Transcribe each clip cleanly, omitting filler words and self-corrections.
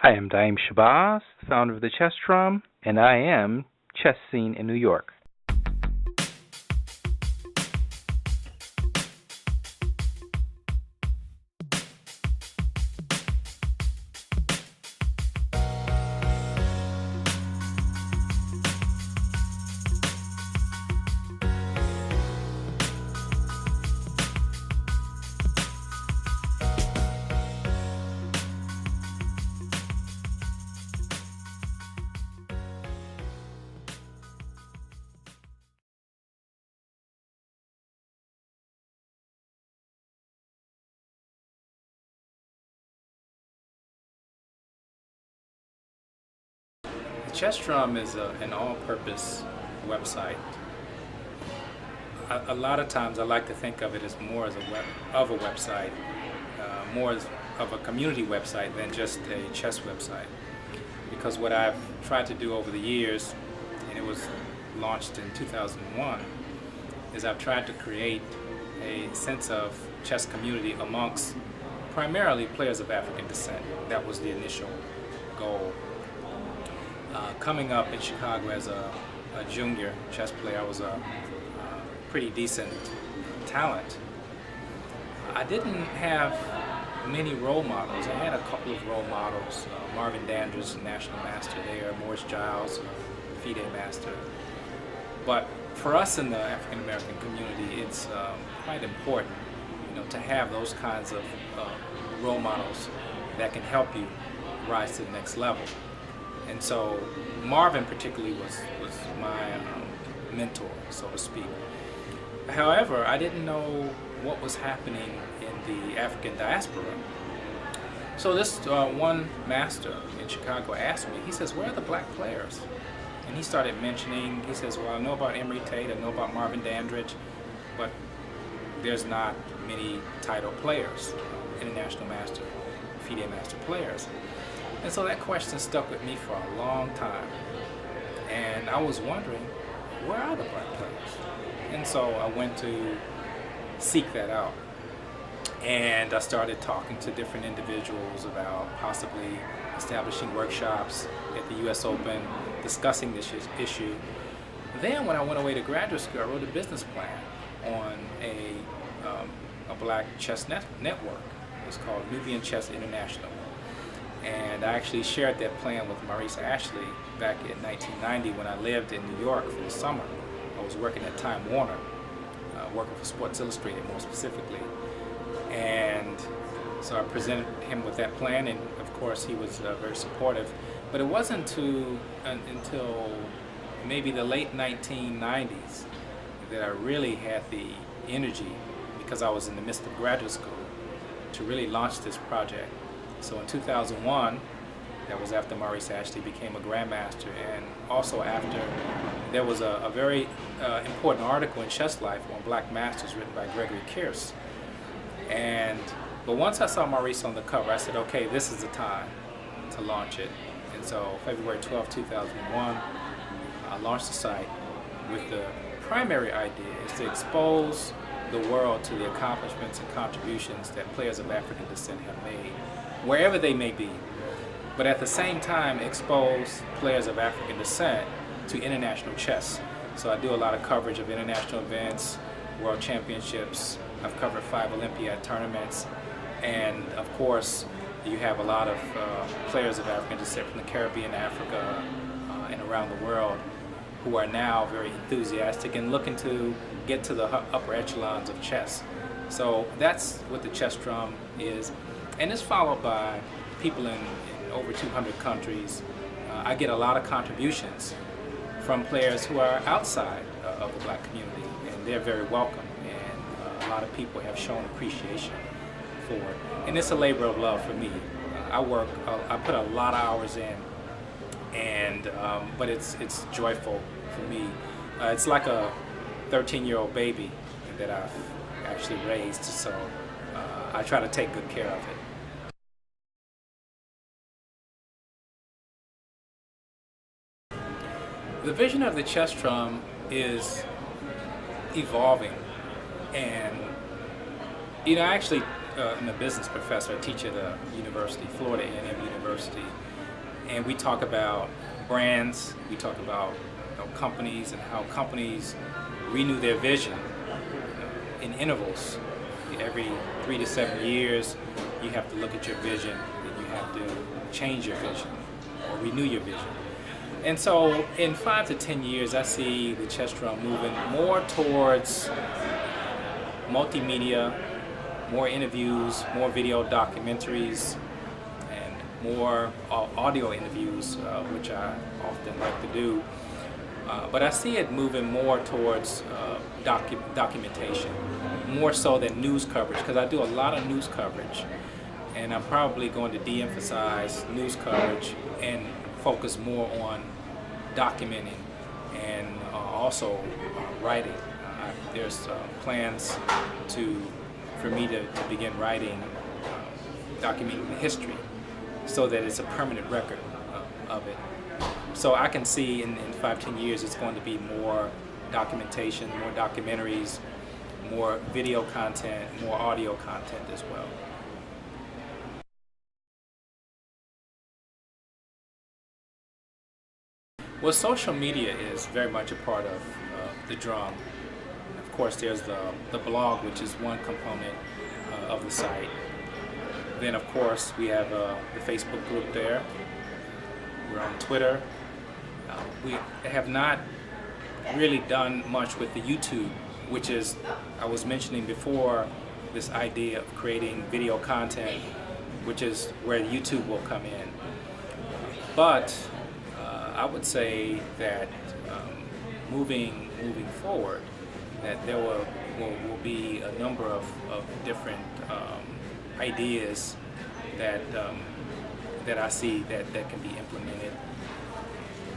I am Daaim Shabazz, founder of the Chess Drum, and I am Chess Scene in New York. The Chess Drum is an all-purpose website. A lot of times I like to think of it as more as a website, more as of a community website than just a chess website. Because what I've tried to do over the years, and it was launched in 2001, is I've tried to create a sense of chess community amongst primarily players of African descent. That was the initial goal. Coming up in Chicago as a junior chess player, I was a pretty decent talent. I didn't have many role models. I had a couple of role models. Marvin Dandridge, national master there, Morris Giles, FIDE master. But for us in the African American community, it's quite important, to have those kinds of role models that can help you rise to the next level. And so Marvin particularly was my mentor, so to speak. However, I didn't know what was happening in the African diaspora. So this one master in Chicago asked me, he says, "Where are the black players?" And he started mentioning, he says, "Well, I know about Emory Tate, I know about Marvin Dandridge, but there's not many title players, international master, FIDE master players." And so that question stuck with me for a long time. And I was wondering, where are the black players? And so I went to seek that out. And I started talking to different individuals about possibly establishing workshops at the US Open, discussing this issue. Then when I went away to graduate school, I wrote a business plan on a black chess network. It's called Nubian Chess International. And I actually shared that plan with Maurice Ashley back in 1990 when I lived in New York for the summer. I was working at Time Warner, working for Sports Illustrated more specifically. And so I presented him with that plan, and of course he was very supportive. But it wasn't until maybe the late 1990s that I really had the energy, because I was in the midst of graduate school, to really launch this project. So in 2001, that was after Maurice Ashley became a grandmaster, and also after there was a very important article in Chess Life on black masters written by Gregory Kearse. But once I saw Maurice on the cover, I said, okay, this is the time to launch it. And so February 12, 2001, I launched the site with the primary idea is to expose the world to the accomplishments and contributions that players of African descent have made, wherever they may be, but at the same time expose players of African descent to international chess. So I do a lot of coverage of international events, world championships. I've covered 5 Olympiad tournaments, and of course you have a lot of players of African descent from the Caribbean, Africa, and around the world who are now very enthusiastic and looking to get to the upper echelons of chess. So that's what the Chess Drum is. And it's followed by people in over 200 countries. I get a lot of contributions from players who are outside of the black community, and they're very welcome. And a lot of people have shown appreciation for it. And it's a labor of love for me. I put a lot of hours in, and but it's joyful for me. It's like a 13-year-old baby that I've actually raised, so I try to take good care of it. The vision of the Chess Drum is evolving, and I actually I'm a business professor. I teach at a university, Florida A&M University, and we talk about brands. We talk about companies and how companies renew their vision in intervals. Every 3 to 7 years, you have to look at your vision and you have to change your vision or renew your vision. And so in 5 to 10 years, I see the chess drum moving more towards multimedia, more interviews, more video documentaries, and more audio interviews, which I often like to do. But I see it moving more towards documentation, more so than news coverage, because I do a lot of news coverage. And I'm probably going to de-emphasize news coverage and focus more on documenting and also writing. There's plans for me to begin writing, documenting the history, so that it's a permanent record of it. So I can see in 5-10 years it's going to be more documentation, more documentaries, more video content, more audio content as well. Well, social media is very much a part of the drum. Of course, there's the blog, which is one component of the site. Then, of course, we have the Facebook group there. We're on Twitter. We have not really done much with the YouTube, which is, I was mentioning before, this idea of creating video content, which is where YouTube will come in. But I would say that moving forward, that there will be a number of different ideas that I see that can be implemented.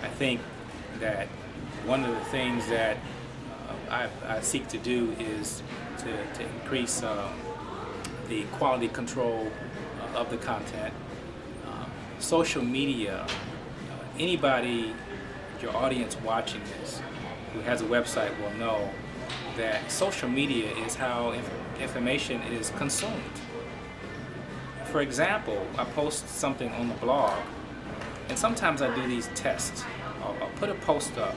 I think that one of the things that I seek to do is to increase the quality control of the content. Social media, anybody, your audience watching this, who has a website will know that social media is how information is consumed. For example, I post something on the blog, and sometimes I do these tests. I'll put a post up,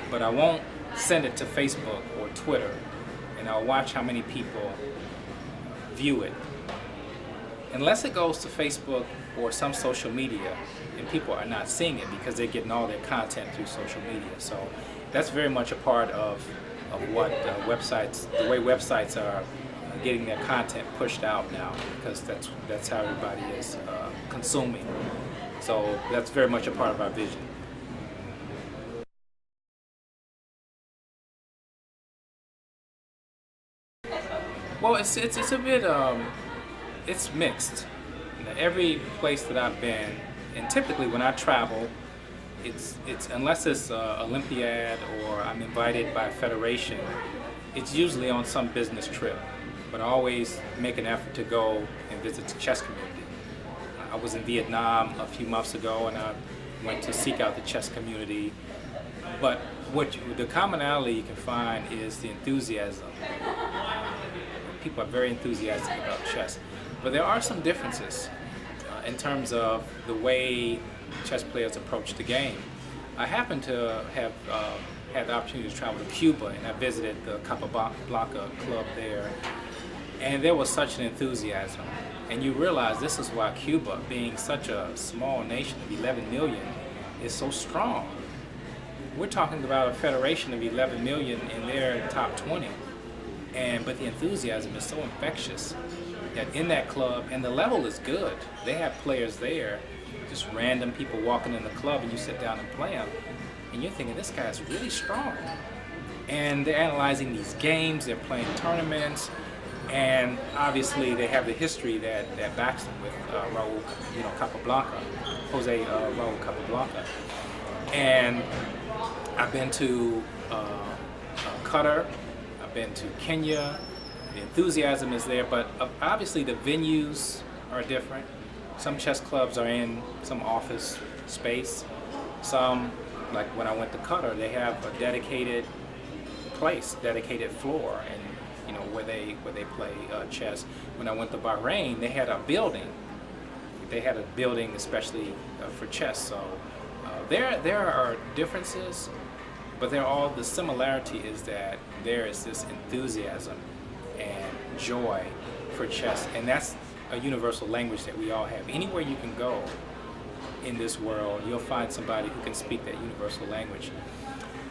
but I won't send it to Facebook or Twitter, and I'll watch how many people view it. Unless it goes to Facebook or some social media, and people are not seeing it because they're getting all their content through social media. So that's very much a part of what the way websites are getting their content pushed out now, because that's how everybody is consuming. So that's very much a part of our vision. Well, it's a bit it's mixed. Every place that I've been, and typically when I travel, it's unless it's an Olympiad or I'm invited by a federation, it's usually on some business trip. But I always make an effort to go and visit the chess community. I was in Vietnam a few months ago, and I went to seek out the chess community. But the commonality you can find is the enthusiasm. People are very enthusiastic about chess. But there are some differences in terms of the way chess players approach the game. I happen to have had the opportunity to travel to Cuba, and I visited the Capablanca club there. And there was such an enthusiasm. And you realize this is why Cuba, being such a small nation of 11 million, is so strong. We're talking about a federation of 11 million in their top 20. But the enthusiasm is so infectious that in that club, and the level is good. They have players there, just random people walking in the club, and you sit down and play them, and you're thinking, this guy's really strong. And they're analyzing these games, they're playing tournaments, and obviously they have the history that backs them with Raul, Capablanca, Jose Raul Capablanca. And I've been to Qatar, I've been to Kenya. The enthusiasm is there, but obviously the venues are different. Some chess clubs are in some office space. Some, like when I went to Qatar, they have a dedicated place, dedicated floor, and where they play chess. When I went to Bahrain, they had a building. They had a building especially for chess. So there are differences, but the similarity is that there is this enthusiasm and joy for chess, and that's a universal language that we all have. Anywhere you can go in this world, you'll find somebody who can speak that universal language.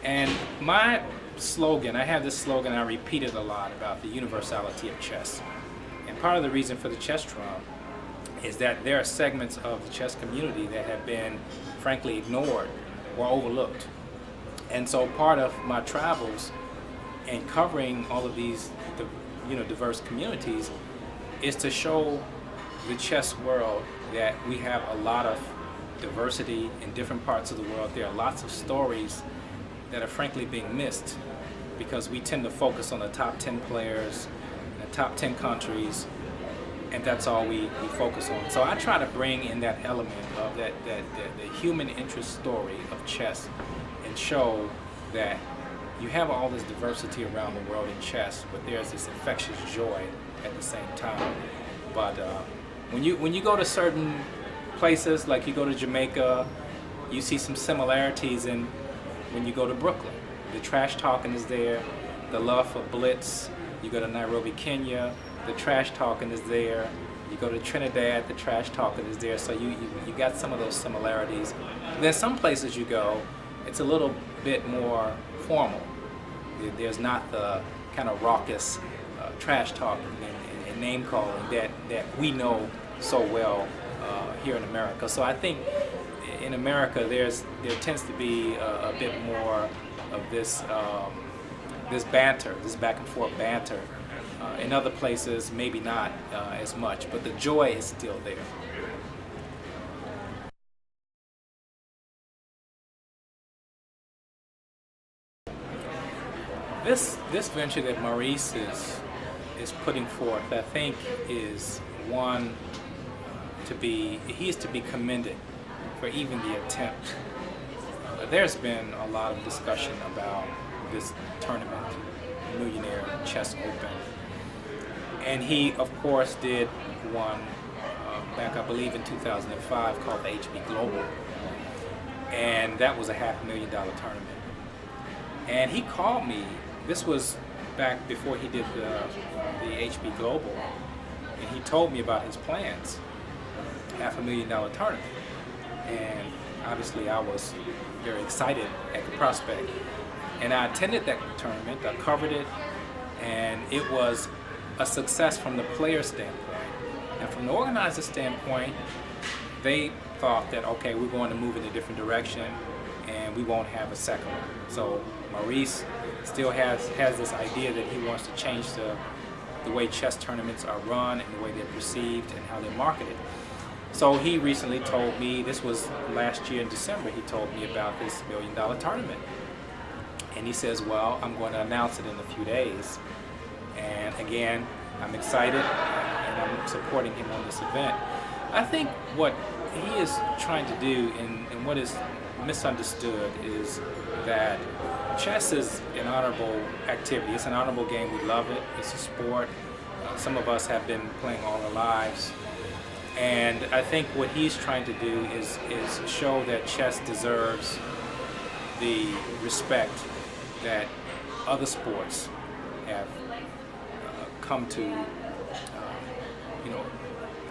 And my slogan, I have this slogan I repeat it a lot about the universality of chess. And part of the reason for the chess drum is that there are segments of the chess community that have been frankly ignored or overlooked. And so part of my travels and covering all of these diverse communities is to show the chess world that we have a lot of diversity in different parts of the world. There are lots of stories that are frankly being missed because we tend to focus on the top 10 players in the top 10 countries, and that's all we focus on. So I try to bring in that element of the human interest story of chess and show that you have all this diversity around the world in chess, but there's this infectious joy at the same time. But when you go to certain places, like you go to Jamaica, you see some similarities in when you go to Brooklyn. The trash talking is there, the love for blitz. You go to Nairobi, Kenya, the trash talking is there. You go to Trinidad, the trash talking is there. So you got some of those similarities. Then some places you go, it's a little bit more formal. There's not the kind of raucous trash talking and name calling that we know so well here in America. So I think in America there tends to be a bit more of this banter, this back and forth banter. In other places, maybe not as much, but the joy is still there. This venture that Maurice is putting forth, I think, is one he is to be commended for even the attempt. There's been a lot of discussion about this tournament, Millionaire Chess Open, and he, of course, did one back, I believe, in 2005 called the HB Global, and that was a $500,000 tournament. And he called me. This was back before he did the HB Global, and he told me about his plans, $500,000 tournament. And obviously I was very excited at the prospect. And I attended that tournament, I covered it, and it was a success from the player standpoint. And from the organizer standpoint, they thought that, okay, we're going to move in a different direction and we won't have a second one. So Maurice still has this idea that he wants to change the way chess tournaments are run and the way they're perceived and how they're marketed. So he recently told me, this was last year in December, he told me about this $1 million tournament. And he says, well, I'm going to announce it in a few days. And again, I'm excited and I'm supporting him on this event. I think what he is trying to do and what is misunderstood is that chess is an honorable activity. It's an honorable game. We love it. It's a sport. Some of us have been playing all our lives. And I think what he's trying to do is show that chess deserves the respect that other sports have come to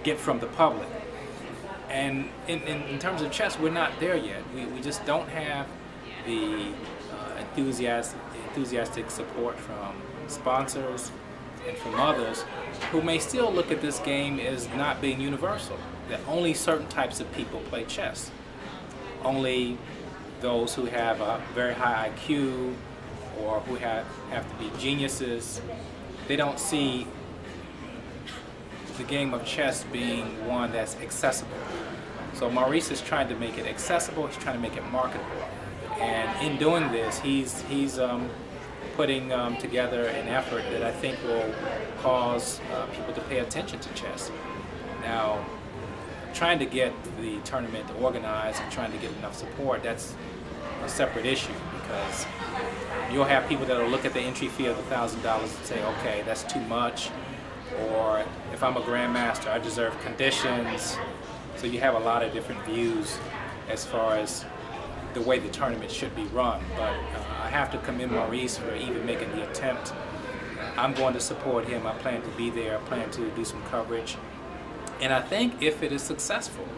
get from the public. And in terms of chess, we're not there yet. We just don't have the enthusiastic support from sponsors and from others who may still look at this game as not being universal, that only certain types of people play chess. Only those who have a very high IQ or who have to be geniuses. They don't see the game of chess being one that's accessible. So Maurice is trying to make it accessible, he's trying to make it marketable. And in doing this, he's putting together an effort that I think will cause people to pay attention to chess. Now, trying to get the tournament organized and trying to get enough support, that's a separate issue, because you'll have people that will look at the entry fee of $1,000 and say, okay, that's too much, or if I'm a grandmaster, I deserve conditions. So you have a lot of different views as far as the way the tournament should be run. But I have to commend Maurice for even making the attempt. I'm going to support him. I plan to be there. I plan to do some coverage. And I think if it is successful,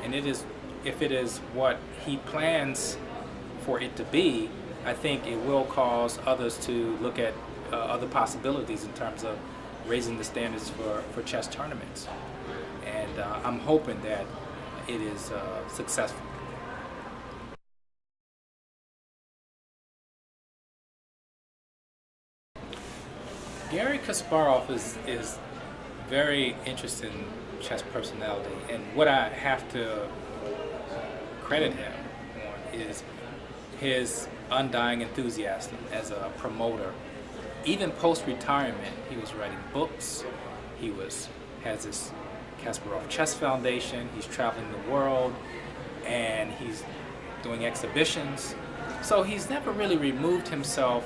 and if it is what he plans for it to be, I think it will cause others to look at other possibilities in terms of raising the standards for chess tournaments. And I'm hoping that it is successful. Gary Kasparov is very interesting chess personality, and what I have to credit him on is his undying enthusiasm as a promoter. Even post-retirement, he was writing books. He has this Kasparov Chess Foundation. He's traveling the world, and he's doing exhibitions. So he's never really removed himself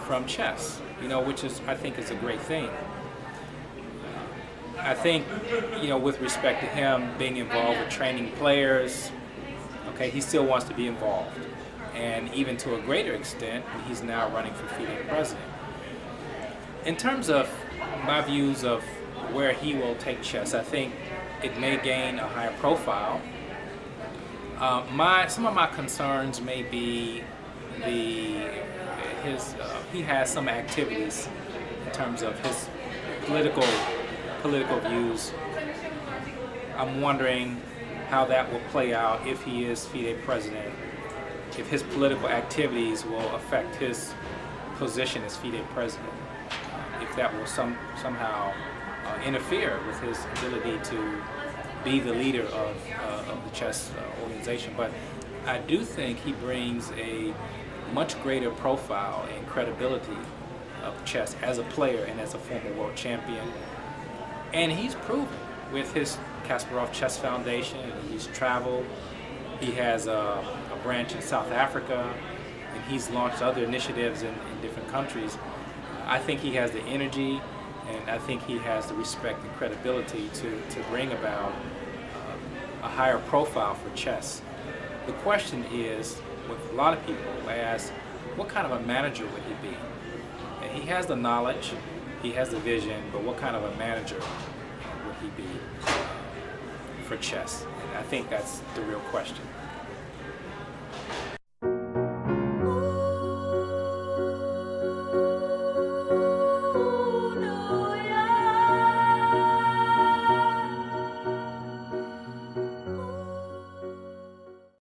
from chess, which I think is a great thing. I think, with respect to him being involved with training players, okay, he still wants to be involved. And even to a greater extent, he's now running for FIDE president. In terms of my views of where he will take chess, I think it may gain a higher profile. Some of my concerns may be he has some activities in terms of his political views. I'm wondering how that will play out if he is FIDE president, if his political activities will affect his position as FIDE president, if that will somehow interfere with his ability to be the leader of the chess organization. But I do think he brings a much greater profile and credibility of chess as a player and as a former world champion. And he's proven with his Kasparov Chess Foundation, he's traveled, he has a branch in South Africa, and he's launched other initiatives in different countries. I think he has the energy, and I think he has the respect and credibility to bring about a higher profile for chess. The question is, with a lot of people ask, what kind of a manager would he be? And he has the knowledge, he has the vision, but what kind of a manager would he be for chess? And I think that's the real question.